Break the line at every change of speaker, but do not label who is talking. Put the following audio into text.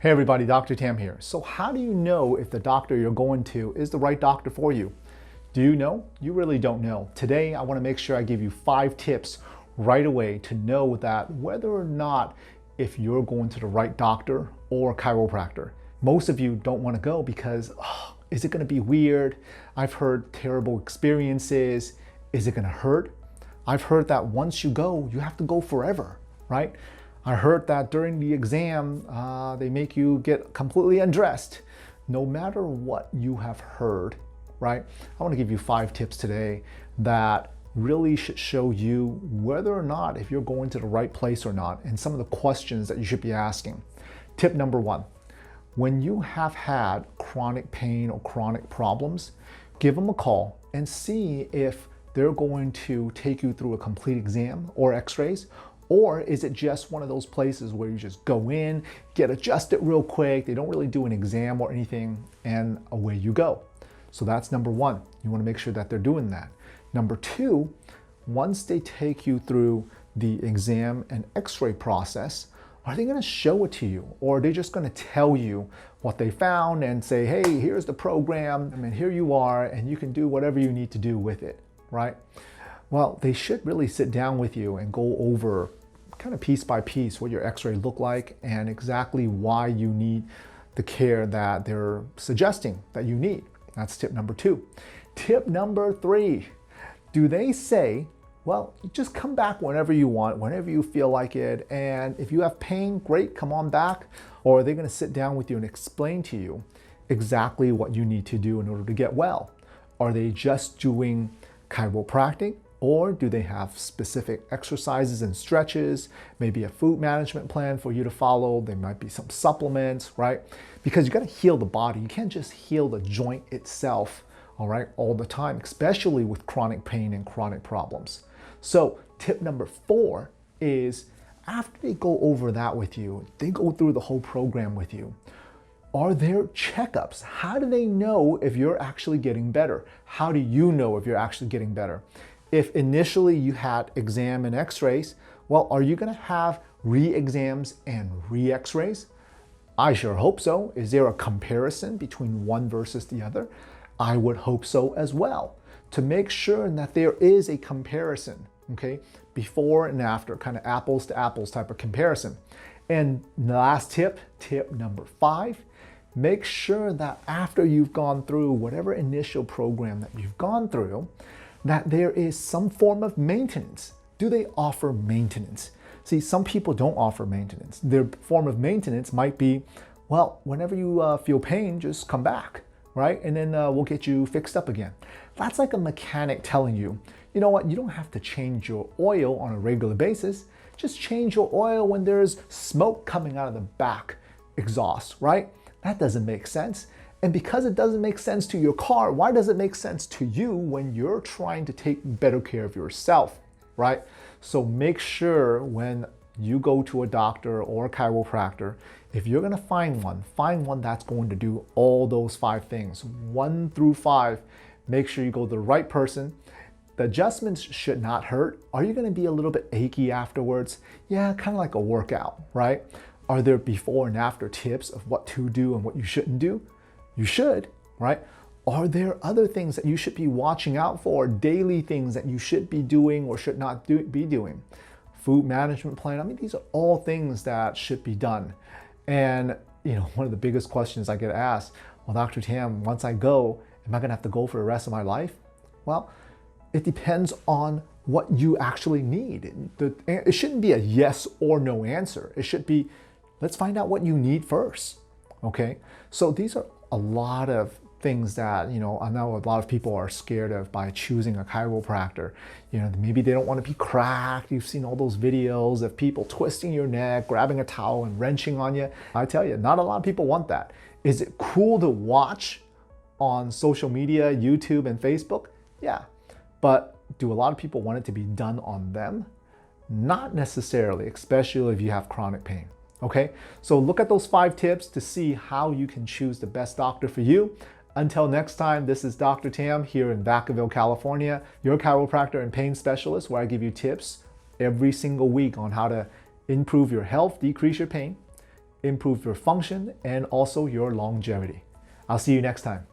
Hey everybody, Dr. Tam here. So how do you know if the doctor you're going to is the right doctor for you? Do you know? You really don't know. Today, I want to make sure I give you 5 tips right away to know that whether or not if you're going to the right doctor or chiropractor. Most of you don't want to go because, is it going to be weird? I've heard terrible experiences. Is it going to hurt? I've heard that once you go, you have to go forever, right? I heard that during the exam, they make you get completely undressed. No matter what you have heard, right? I want to give you 5 tips today that really should show you whether or not if you're going to the right place or not, and some of the questions that you should be asking. Tip number 1, when you have had chronic pain or chronic problems, give them a call and see if they're going to take you through a complete exam or x-rays. Or is it just one of those places where you just go in, get adjusted real quick, they don't really do an exam or anything, and away you go. So that's number 1. You want to make sure that they're doing that. Number 2, once they take you through the exam and x-ray process, are they going to show it to you? Or are they just going to tell you what they found and say, hey, here's the program, and here you are, and you can do whatever you need to do with it, right? Well, they should really sit down with you and go over kind of piece by piece what your x-ray look like and exactly why you need the care that they're suggesting that you need. That's tip number 2. Tip number 3, do they say, well, just come back whenever you want, whenever you feel like it, and if you have pain, great, come on back? Or are they going to sit down with you and explain to you exactly what you need to do in order to get well? Are they just doing chiropractic? Or do they have specific exercises and stretches, maybe a food management plan for you to follow? There might be some supplements, right? Because you got to heal the body. You can't just heal the joint itself, all right, all the time, especially with chronic pain and chronic problems. So tip number 4 is after they go over that with you, they go through the whole program with you. Are there checkups? How do they know if you're actually getting better? How do you know if you're actually getting better? If initially you had exam and x-rays, well, are you going to have re-exams and re-x-rays? I sure hope so. Is there a comparison between one versus the other? I would hope so as well, to make sure that there is a comparison, okay? Before and after, kind of apples to apples type of comparison. And the last tip, tip number 5, make sure that after you've gone through whatever initial program that you've gone through, that there is some form of maintenance. Do they offer maintenance? See, some people don't offer maintenance. Their form of maintenance might be, well, whenever you feel pain, just come back, right? And then we'll get you fixed up again. That's like a mechanic telling you, you know what, you don't have to change your oil on a regular basis. Just change your oil when there's smoke coming out of the back exhaust, right? That doesn't make sense. And because it doesn't make sense to your car, why does it make sense to you when you're trying to take better care of yourself, right? So make sure when you go to a doctor or a chiropractor, if you're gonna find one that's going to do all those 5 things, 1 through 5, make sure you go to the right person. The adjustments should not hurt. Are you gonna be a little bit achy afterwards? Yeah, kind of like a workout, right? Are there before and after tips of what to do and what you shouldn't do? You should, right? Are there other things that you should be watching out for, daily things that you should be doing or should not be doing? Food management plan, I mean, these are all things that should be done. And, you know, one of the biggest questions I get asked, well, Dr. Tam, once I go, am I gonna have to go for the rest of my life? Well, it depends on what you actually need. It shouldn't be a yes or no answer. It should be, let's find out what you need first, okay? So these are a lot of things that, you know, I know a lot of people are scared of by choosing a chiropractor. You know, maybe they don't want to be cracked. You've seen all those videos of people twisting your neck, grabbing a towel and wrenching on you. I tell you, not a lot of people want that. Is it cool to watch on social media, YouTube and Facebook? Yeah. But do a lot of people want it to be done on them? Not necessarily, especially if you have chronic pain. Okay, so look at those 5 tips to see how you can choose the best doctor for you. Until next time, this is Dr. Tam here in Vacaville, California, your chiropractor and pain specialist, where I give you tips every single week on how to improve your health, decrease your pain, improve your function and also your longevity. I'll see you next time.